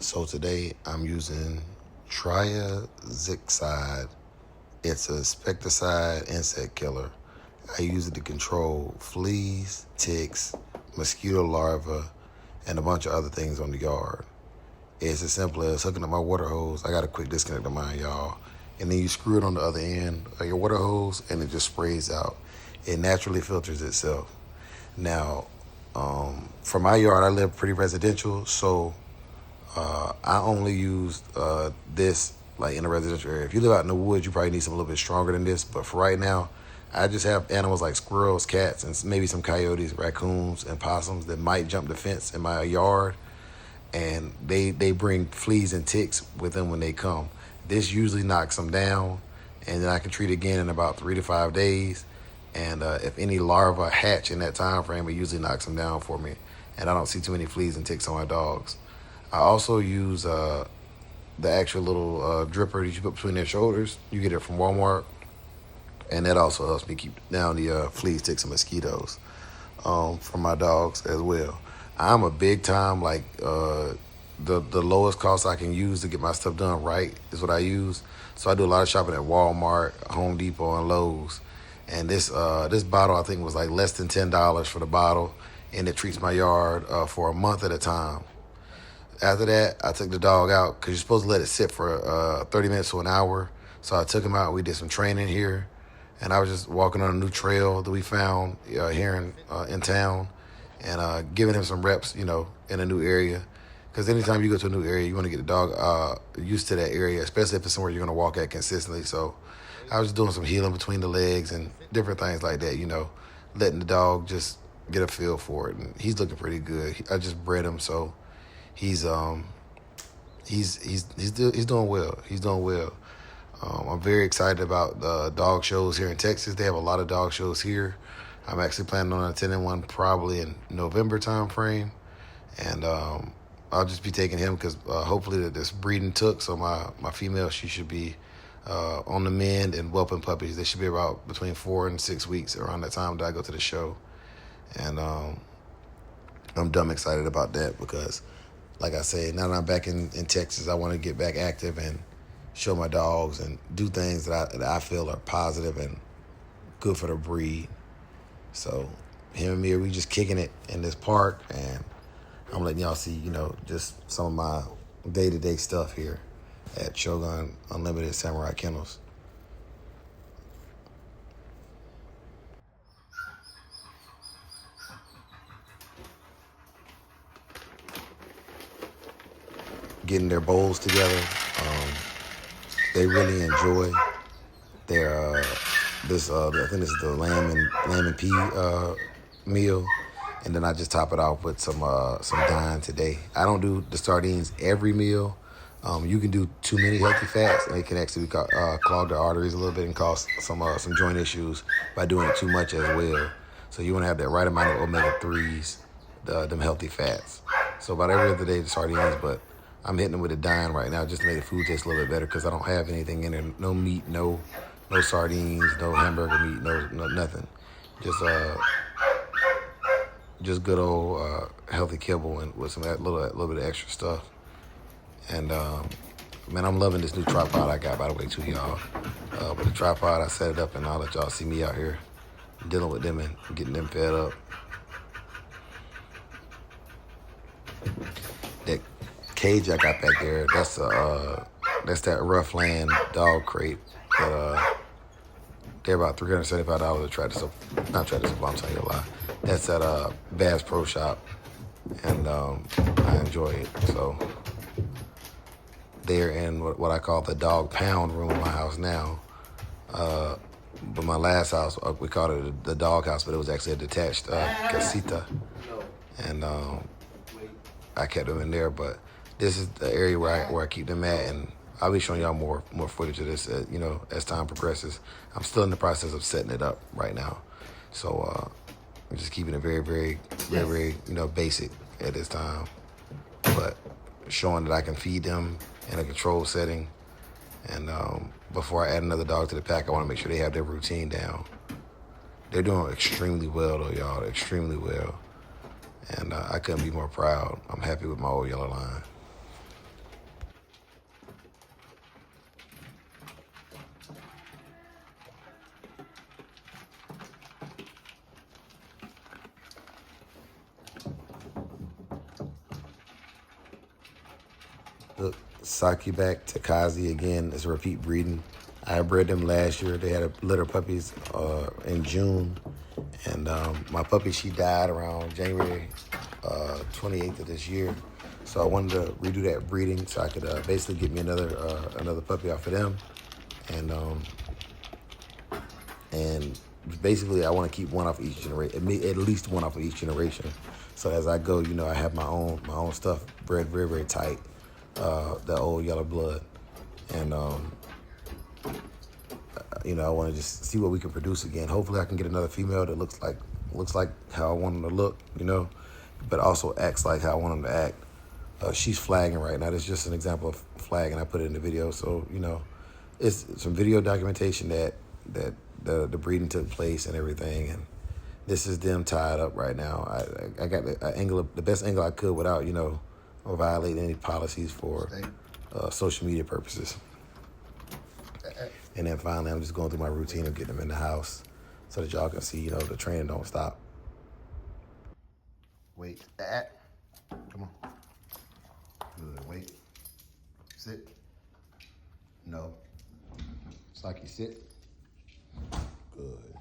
So today I'm using triazixide. It's a insecticide insect killer. I use it to control fleas, ticks, mosquito larvae, and a bunch of other things on the yard. It's as simple as hooking up my water hose. I got a quick disconnect of mine, y'all. And then you screw it on the other end of your water hose and it just sprays out. It naturally filters itself. Now, for my yard, I live pretty residential, so I only use this like in a residential area. If you live out in the woods, you probably need something a little bit stronger than this. But for right now, I just have animals like squirrels, cats, and maybe some coyotes, raccoons, and possums that might jump the fence in my yard. And they bring fleas and ticks with them when they come. This usually knocks them down, and then I can treat again in about 3 to 5 days. And if any larvae hatch in that time frame, it usually knocks them down for me. And I don't see too many fleas and ticks on my dogs. I also use the actual little dripper that you put between their shoulders. You get it from Walmart, and that also helps me keep down the fleas, ticks, and mosquitoes from my dogs as well. I'm a big time the lowest cost I can use to get my stuff done right is what I use. So I do a lot of shopping at Walmart, Home Depot, and Lowe's. And this bottle I think was like less than $10 for the bottle, and it treats my yard for a month at a time. After that, I took the dog out because you're supposed to let it sit for 30 minutes to an hour. So I took him out. We did some training here, and I was just walking on a new trail that we found here in town, and giving him some reps, in a new area. Because anytime you go to a new area, you want to get the dog used to that area, especially if it's somewhere you're going to walk at consistently. So I was doing some healing between the legs and different things like that, letting the dog just get a feel for it. And he's looking pretty good. I just bred him, so he's doing well. He's doing well. I'm very excited about the dog shows here in Texas. They have a lot of dog shows here. I'm actually planning on attending one probably in November time frame. And I'll just be taking him because hopefully that this breeding took. So my female, she should be on the mend and whelping puppies. They should be about between 4 and 6 weeks around that time that I go to the show. And I'm dumb excited about that because, like I said, now that I'm back in Texas, I want to get back active and show my dogs and do things that I feel are positive and good for the breed. So him and me, we just kicking it in this park, and I'm letting y'all see, just some of my day-to-day stuff here at Shogun Unlimited Samurai Kennels. Getting their bowls together. They really enjoy their I think this is the lamb and pea meal, and then I just top it off with some dine today. I don't do the sardines every meal. You can do too many healthy fats, and it can actually clog the arteries a little bit and cause some joint issues by doing it too much as well. So you want to have that right amount of omega-3s, them healthy fats. So about every other day the sardines, but I'm hitting them with a dine right now just to make the food taste a little bit better because I don't have anything in there. No meat, no sardines, no hamburger meat, no nothing. Just good old healthy kibble and with some little bit of extra stuff. And man, I'm loving this new tripod I got, by the way, too, y'all. With the tripod, I set it up, and I'll let y'all see me out here dealing with them and getting them fed up. That cage I got back there, that's that rough land dog crate that they're about $375 at Tractor Supply. Not Tractor Supply, I'm telling you a lie. That's at Bass Pro Shop, and I enjoy it. So they're in what I call the dog pound room in my house now. But my last house, we called it the dog house, but it was actually a detached casita, and I kept them in there. But this is the area where I keep them at, and I'll be showing y'all more footage of this, as time progresses. I'm still in the process of setting it up right now, so I'm just keeping it very, very, very, very, basic at this time, but showing that I can feed them in a controlled setting. And before I add another dog to the pack, I want to make sure they have their routine down. They're doing extremely well, though, y'all, extremely well. And I couldn't be more proud. I'm happy with my old yellow line. Look, Saki back, Takazi again. It's repeat breeding. I bred them last year. They had a litter of puppies in June. And my puppy, she died around January 28th of this year. So I wanted to redo that breeding so I could basically get me another puppy off of them. And basically I want to keep one off each generation, at least one off of each generation. So as I go, you know, I have my own stuff bred very, very tight, the old yellow blood. And you know, I want to just see what we can produce again. Hopefully I can get another female that looks like how I want them to look, you know, but also acts like how I want them to act. She's flagging right now. That's just an example of flagging. I put it in the video. So, you know, it's some video documentation that the breeding took place and everything. And this is them tied up right now. I got the best angle I could without, you know, violating any policies for social media purposes. And then finally, I'm just going through my routine of getting them in the house so that y'all can see, you know, the training don't stop. Wait. Come on. Good. Wait. Sit. No. It's like you sit. Good.